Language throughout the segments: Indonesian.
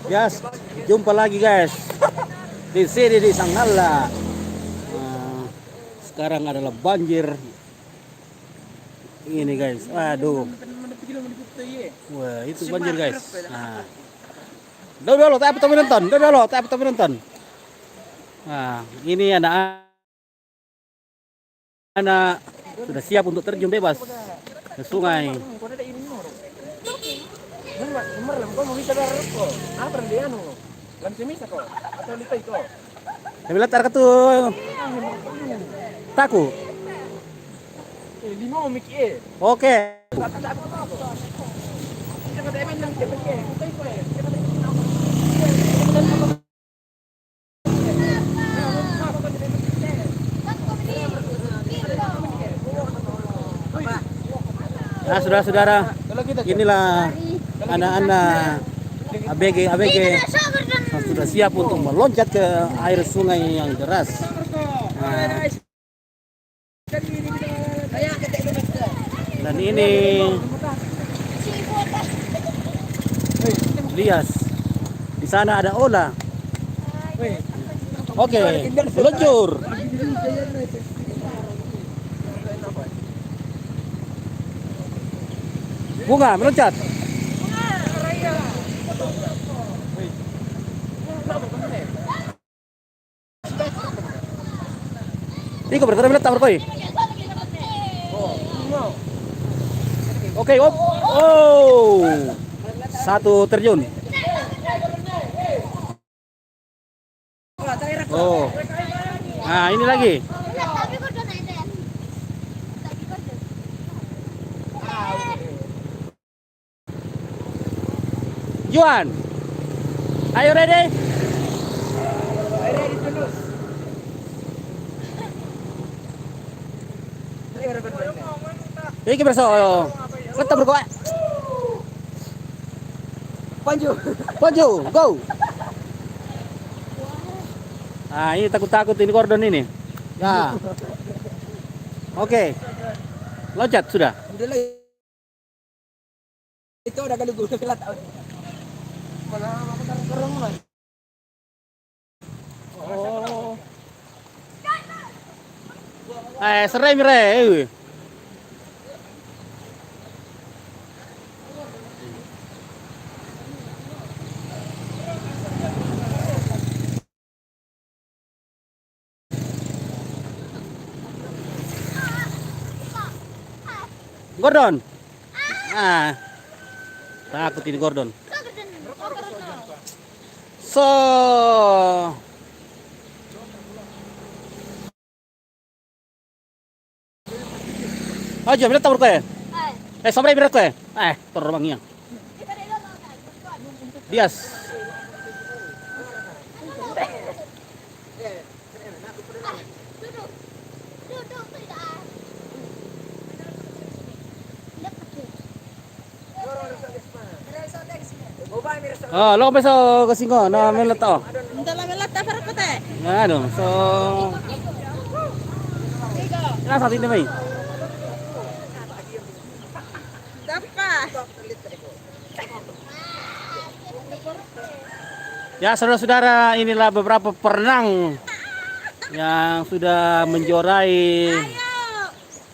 Yes, jumpa lagi guys di sini di Sanggala. Sekarang adalah banjir ini guys. Aduh, wah itu banjir guys. Dulu tak apa nonton, dulu tak apa nonton. Ini anak-anak sudah siap untuk terjun bebas ke sungai. Kami letar ke tuh taku. Oke. Nah, saudara-saudara, inilah anak-anak ABG yang sudah siap untuk meloncat ke air sungai yang deras. Dan ini Lias. Di sana ada Ola. Oke, meluncur. Bunga meloncat. Iko berterima kasih berkoi. Oke, oh, satu terjun. Oh, nah ini lagi. Juan, ayo ready? Iki berso, kita berkoa. Panju, go. Ini takut-takut ini Gordon ini. Ya. Oke. Loncat sudah. Itu udah kali gue kelat. Oh. Serai mire. Gordon. Takut ini Gordon. So. Aja bila tahu kau. Sampai bila kau. Terbangnya. Dias. Lo besok ke singko, na melat to. Entar lang melat para kote. Ano, so nasa tin may. Dapa. Ya, saudara-saudara, inilah beberapa perenang yang sudah menjorai.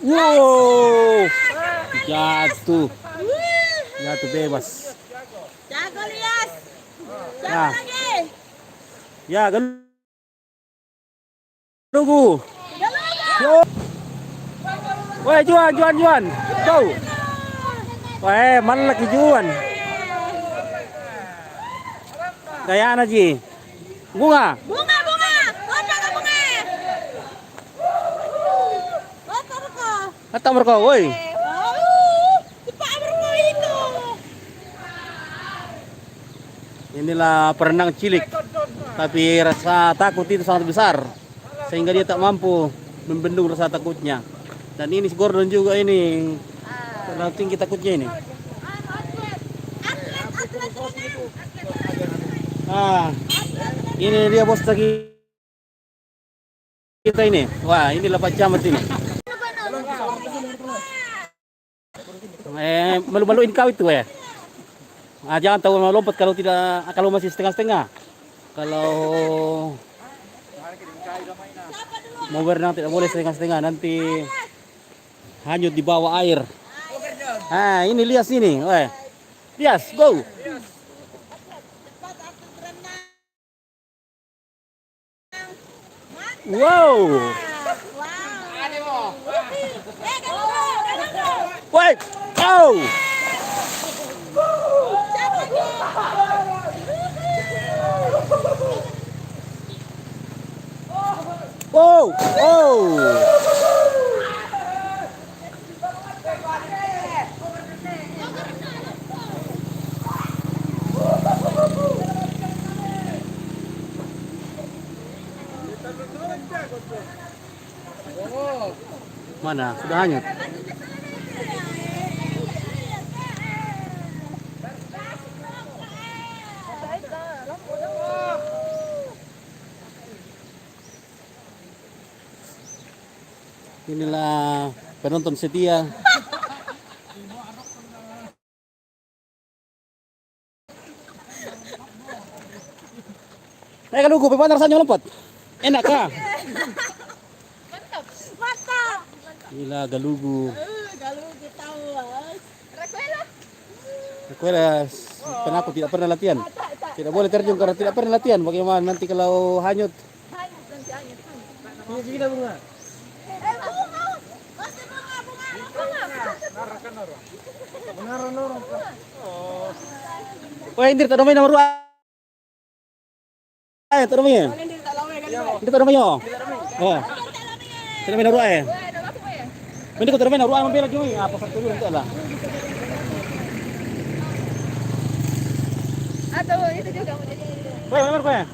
Wow, jatuh bebas. Jago Lias. Jago Ya. lagi. Ya, tunggu. Woi, Juan. Go. Mana lagi Juan? Kayak aja. Bunga. Bunga. Apa ka bunga? Motor ko. Kata mereka, woi. Di power ko itu. Inilah perenang cilik, tapi rasa takut itu sangat besar, sehingga dia tak mampu membendung rasa takutnya. Dan ini si Gordon juga ini, terlalu tinggi takutnya ini. Ini dia bos lagi kita ini. Wah, ini 8 camat ini. Malu-maluin kau itu ya. Jangan tahu melompat kalau masih setengah-setengah. Kalau mau berenang tidak boleh setengah-setengah, nanti hanyut di bawah air. Ini Lias ini, weh. Lias, go. Wow. Wait. Oh. Wow. Oh. Mana? Sudah hanyut. Inilah penonton setia. Kalau gue mana rasanya lompat? Enak kah? Mantap. Mantap. Gila galugu. Galugu tawas. Requela. Requelas. Kenapa tidak pernah latihan? Tidak boleh terjun karena tidak pernah latihan. Bagaimana nanti kalau hanyut? Hanyut nanti hanyut. Ini gila bunga. Bunga. Masih bunga. Benar. Wah, ini tak namanya nomor 2. Tak namanya. Ini tak namanya. Oh. Tak namanya nomor 2. Ini kau tak namanya nomor 2 mampir lagi. Apa satu dulu itu lah. Atau itu juga mau jadi. Weh, nomor kau.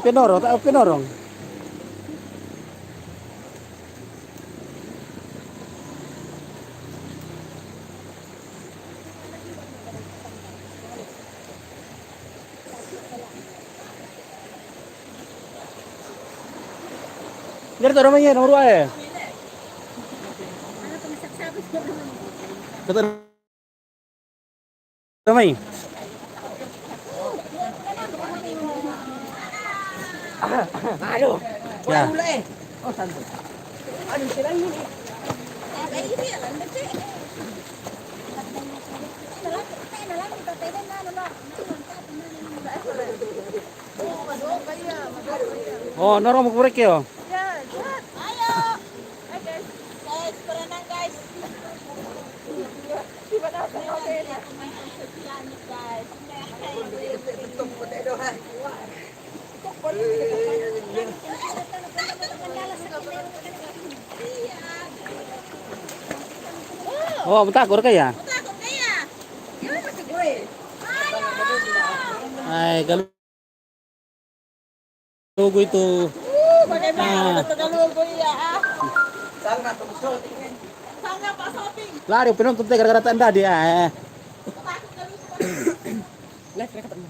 Pinoro, tak pinorong. Jadi tak namanya nomor 2. Kata namanya. Aduh. Ya. Oh, santai. Aduh, sila ini. Oh, norong mau kurek ya. Ayo. Guys. Guys, berenang guys. Oh, bentar kurek ya. Takut kaya. Gimana masih gue? Hai, galugu itu. Bagaimana galugu ya? Sangat tusuk. Sangat Pak Shopping. Lari penonton teh gara-gara tanda dia. Takut galugu. Lihat mereka teman.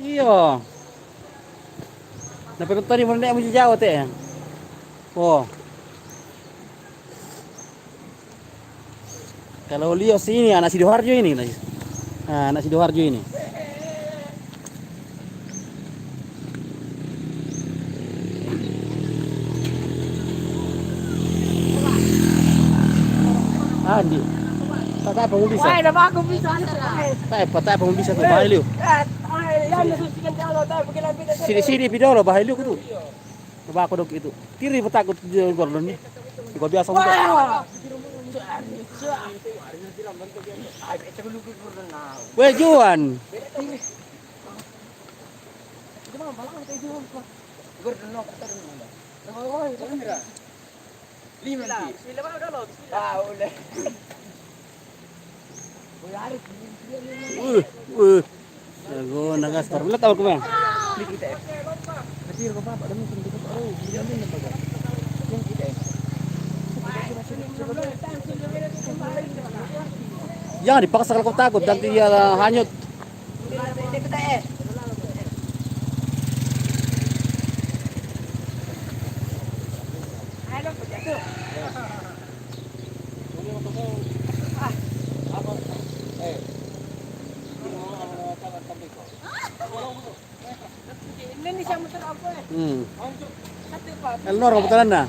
Iya. Nah, penonton ini mana yang jauh teh. Oh. Kalau Lios ini anak Sidoarjo ini. Nah, anak Sidoarjo ini. Andi. Tak apa mau bisa. Wah, dah aku bisa. Tak apa mau bisa tuh bahaya lu. Yan nasusikan dia Allah tahu bagaimana kita. Sini video lo bahaya lu itu. Coba aku dok itu. Kiri takut gordon nih. Gua biasa untuk. Weh Juan. Jago nagastor. Wala tawag ko ba? Hadir ko pa dami ko dito. Oh, hindi na baga. Yung kita eh. Yan, ipakasakal ko takot. Dagdi hanyot. Hindi kita eh. Ano po dito? Ini siya mo sa ako eh. Elnor, kebetulan na.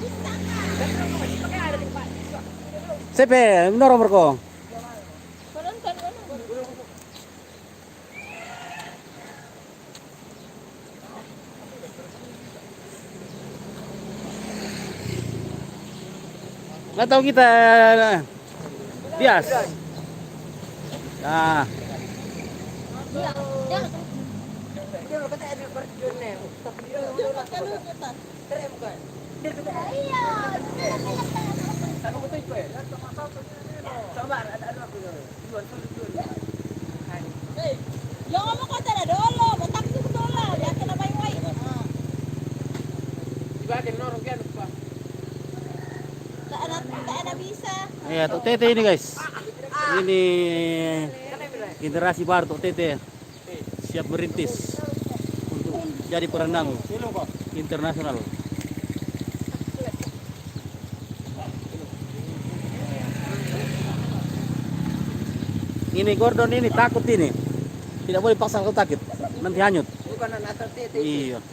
Sepe, Elnor nomor ko. Nggak tahu kita bias. Ah, Hindi mo kata edit version eh. Tere mo ka. Ano ko tayo eh? Sabar, ada ako doon. Tuan. Yung mo ko tala dolo, matakso ko dolo. Diyan ka na bayway. Diba kinoro kaya pa. Taan na bisa. iya tuh tete ini guys. Ini generasi baru tuh tete. Siap merintis untuk jadi perenang internasional. Ini Gordon ini takut ini. Tidak boleh paksa kalau takut. Nanti hanyut. Bukan anak tete. Iya.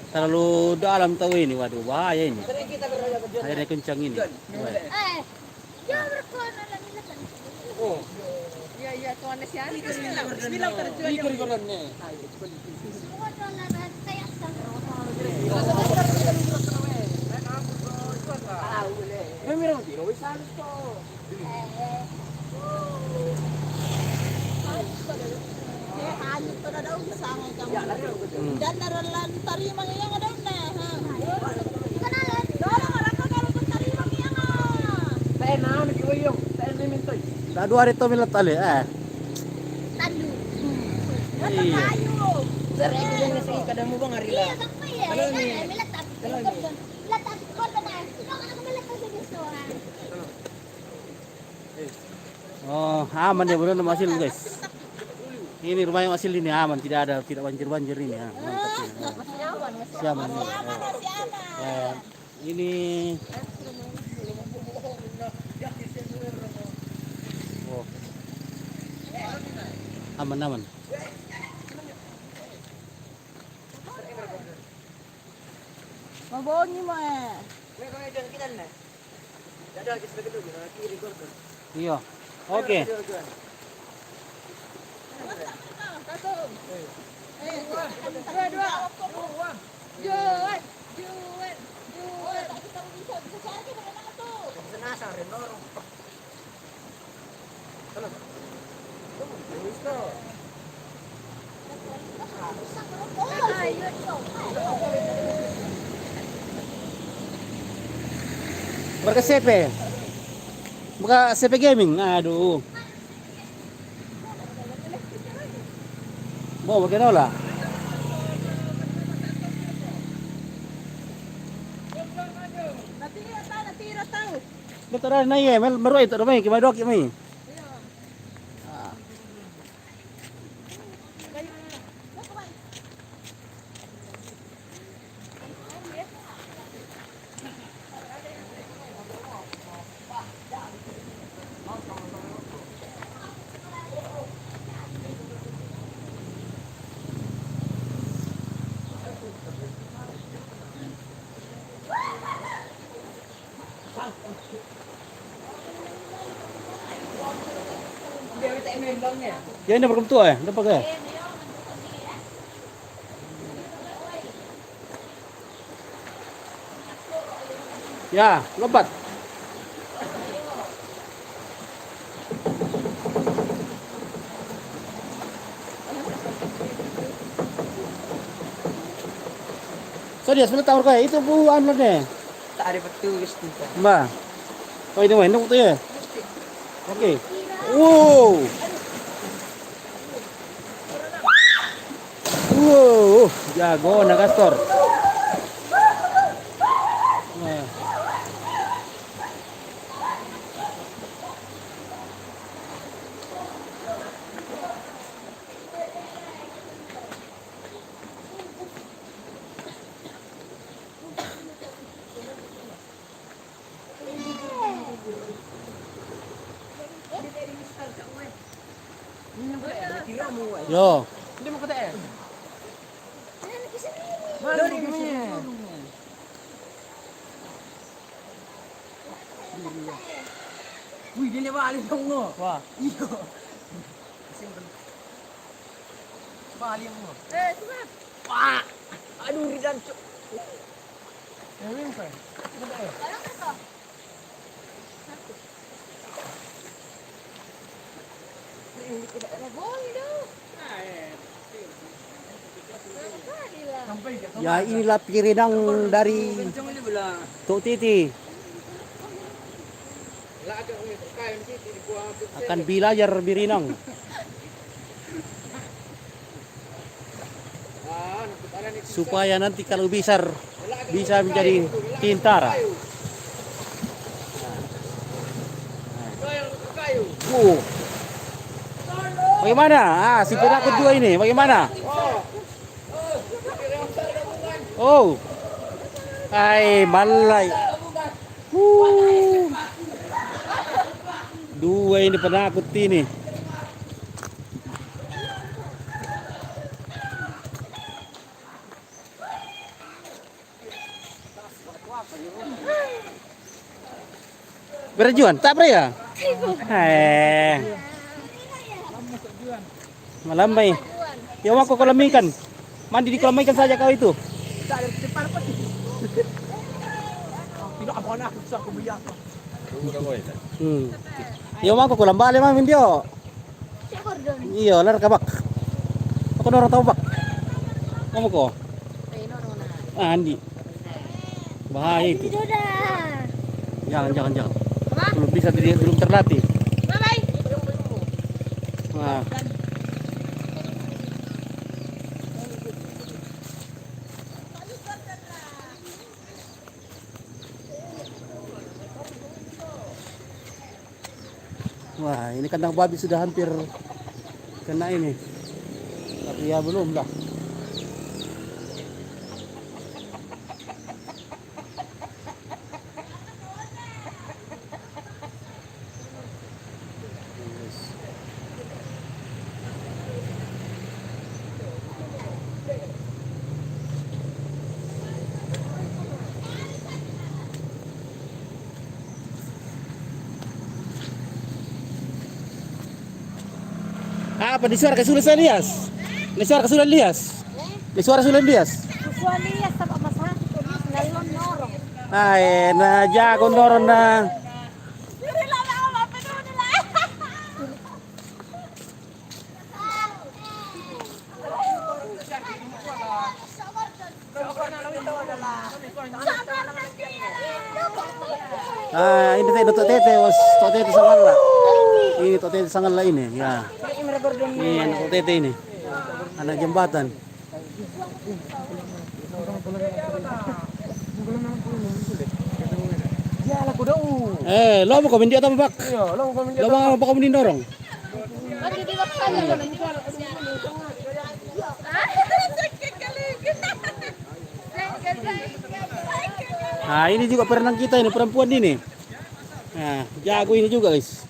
Terlalu dalam tahu ini. Waduh, bahaya ini. Tere kita berada ke Airnya kencang ini. Jangan berkuan ala nila kan. Oh. Iya, tuan na siya. Bilang terjun. Ini kurikulum nih. Semua doon na kaya sa. Meron din, wis alis to. Hanyut pa na daw sa angay ka. Dan naralan tarimang iyang daw na. Kanalan. Dolo ka lang ka tarimang iyang. Tayo na, nag-iwayong. Tayo na mintoy. Dah 2 hari tu milat tali. Talo. Iya. Ayo. Sari ko din sa kada mo bang arila. Iya, sakto eh. Ano ni? Milat at. Milat at ko na. Sino ka milat sa gusto ha? Oh, aman ya benar hasil guys. Ini rumah yang asli ini aman, tidak banjir ini ya. Mantap ini. Siaman. Ini oh. Aman. Mabongi mo eh. May kaya dyan kita na. Dadal kita sa dulu, kiri Gordon. Iya. Oke. Senasa rin lorong. Mereka CP. Buka CP gaming. Aduh. Mau bagaimana lah? Natira tayo. Betul dah na ye, meru itu ramai, kimadok kami. Ya ini berkem tua ya, dapat ya. Ya, lompat. Serius, bener tawar kayak itu buan nih. Tak ada petugas kita. Mbak. Oh ini main tuh ya. Oke. Wow. Wow, jago na Castor. Nah. Yo. Hindi mo kata eh. Dari gimana? Wih, dia balik dong no. Wah. Iyo. Balik mo. Sunat. Wah. Aduh, Ridan. Emin pa. Parang ito. Boleh dong. Ya inilah pirinang dari Tok Titi. Akan belajar birinang. Supaya nanti kalau bisa menjadi tentara. Bagaimana? Si penakut dua ini, bagaimana? Oh, hai malai. Dua ini penakut ini. Berjuan, tak pernah ya? Malamay. Yung ako kalamikan. Mandi di kolam ikan saja kau itu. Tidak apa nak susah kubiyak. Yung ako kolam bali mah mindio. Iyo, lar kabak. Ako norong tawbak. Kamu ko? Andi. Bahaya itu. Jangan. Belum bisa belum terlatih. Nah. Wah, ini kandang babi sudah hampir kena ini. Tapi ya belum lah. Apa di suara kesulitan Elias? Di suara kesulitan Elias? Di suara kesulitan Elias? Suami ya sama masalah polis nalon norong. Ay, na jago noron na. Ini teh Tok Tete was Tok Tete Sangala. Ini Tok Tete Sangala ini, ya. Ini anak Tok Tete ini. Anak jembatan. Ya lah kuda. Lo mau komen dia atau bak? Iya, lo mau komen Lo mau apa komen dorong? Nah, ini juga perenang kita ini, perempuan ini. Nah, jago ini juga, guys.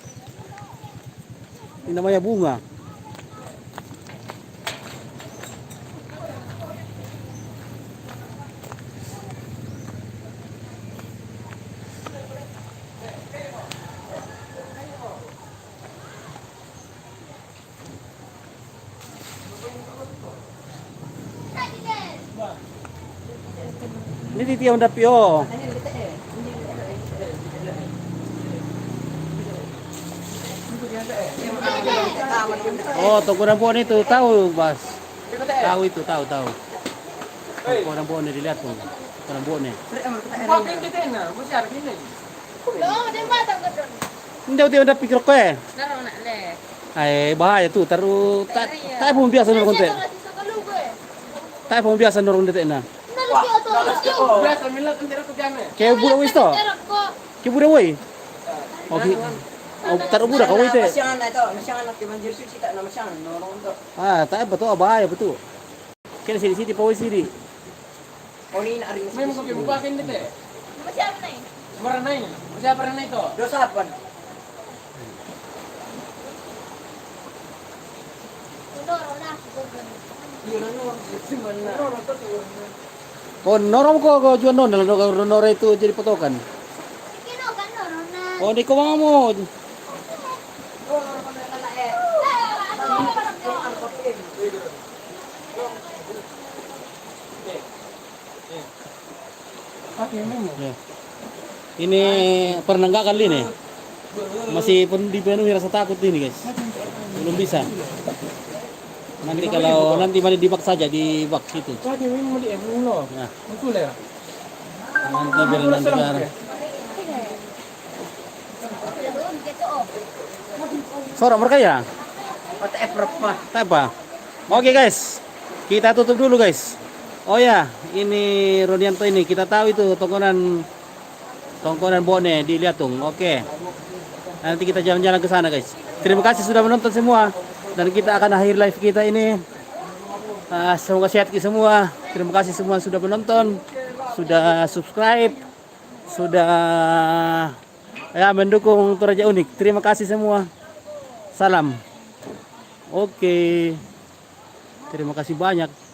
Ini namanya Bunga. Ini titiang dapio. Oh, toko rambuan itu tahu, Bas. Tahu itu, tahu. Toko rambuan dilihat tuh. Rambuannya. Pakai kita na, masih ada gini. Loh, dia matang ke Hindi ako tiyo pikir ko eh. Naro na le. Ay, bahaya tuh. Taruh tayo pun biasa nurun konti. Tayo pun biasa nurun dito na. Biasa milat ang tira ko diyan eh. Kayak budak wis to. Kayak budak woi. Oke. Oh, taruh budak kau itu. Masyangan na ito. Masyangan na tibanjir sita na masyangan. Norong ito. Ah, tayo betul bahaya betul. Kaya sini pa woi sini. O ni na rin. May mga kibubakin dito eh. Masyado na eh. Maranay. Masya paranay to. Dosapan. Noro na. Yun ano. Siman na. Oh, norom ko jual non, noro itu jadi potokan. Kino ka noro na. Oh, di ko mga mo. Ya. Ini pernah nggak kali nih? Masih pun dipenuhi rasa takut ini guys. Belum bisa. Nanti kalau nanti mali dibak saja di bak situ. Pwede mo mali eh. Ulo. Nah, Magkula eh. nanti biar nanti biar. Doon, kito oh. Sorang mereka ya? Pati eprop pa. Tak apa. Oke guys, kita tutup dulu guys. Oh ya, ini Rodianto ini kita tahu itu tongkonan Bone di Liatung. Oke. Nanti kita jalan-jalan ke sana guys. Terima kasih sudah menonton semua dan kita akan akhir live kita ini. Semoga sehat kita semua. Terima kasih semua sudah menonton, sudah subscribe, sudah ya mendukung Toraja Unik. Terima kasih semua. Salam. Oke. Terima kasih banyak.